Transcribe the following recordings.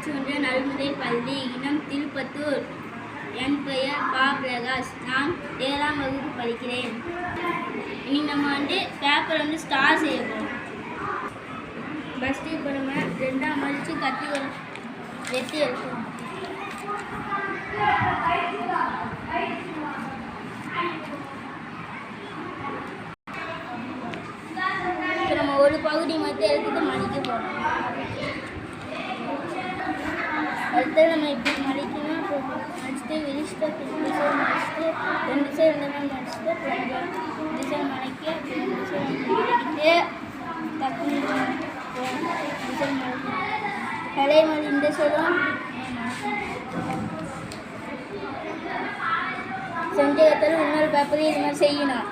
ஊராட்சி ஒன்றிய நல்முறை பள்ளி, இனம் திருப்பத்தூர். என் பெயர் பா. பிரகாஷ். நான் 7ஆம் வகுப்பு படிக்கிறேன். இன்னைக்கு நம்ம பேப்பர் ஸ்டார் செய்ய போகிறோம். ஃபஸ்ட்டு இப்போ நம்ம 2ஆம் மடித்து கத்தி வெட்டி எடுக்கணும். இப்போ நம்ம ஒரு பகுதி மட்டும் எடுத்துட்டு மடிக்க போகிறோம். அடுத்து நம்ம இப்படி மடிக்கணும். மடிச்சுட்டு விரிச்சிட்டு இந்த சைடு மடிச்சுட்டு 2 சைடு இந்த மாதிரி மடிச்சுட்டு கொஞ்சம் இந்த சைடு மடக்கி 2 சைடு மடிக்கிட்டு டக்குனு இந்த சைடு மடிக்கணும். அதே மாதிரி இந்த சைடும் செஞ்ச கத்தாலும் இன்னொரு பேப்பரையும் இது மாதிரி செய்யணும்.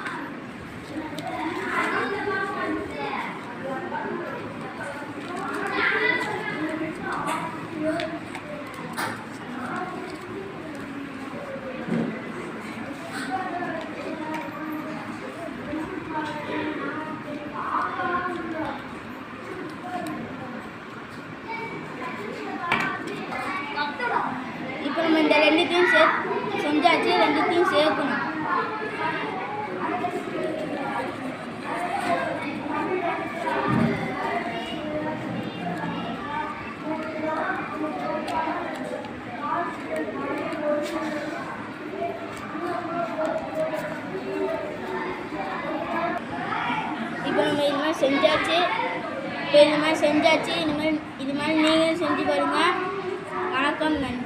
இப்போ நம்ம இந்த 2த்தையும் செஞ்சாச்சு. 2த்தையும் சேர்க்கணும். இப்போ நம்ம இது மாதிரி செஞ்சாச்சு. இது மாதிரி நீங்களும் செஞ்சு பாருங்க. வணக்கம், நன்றி.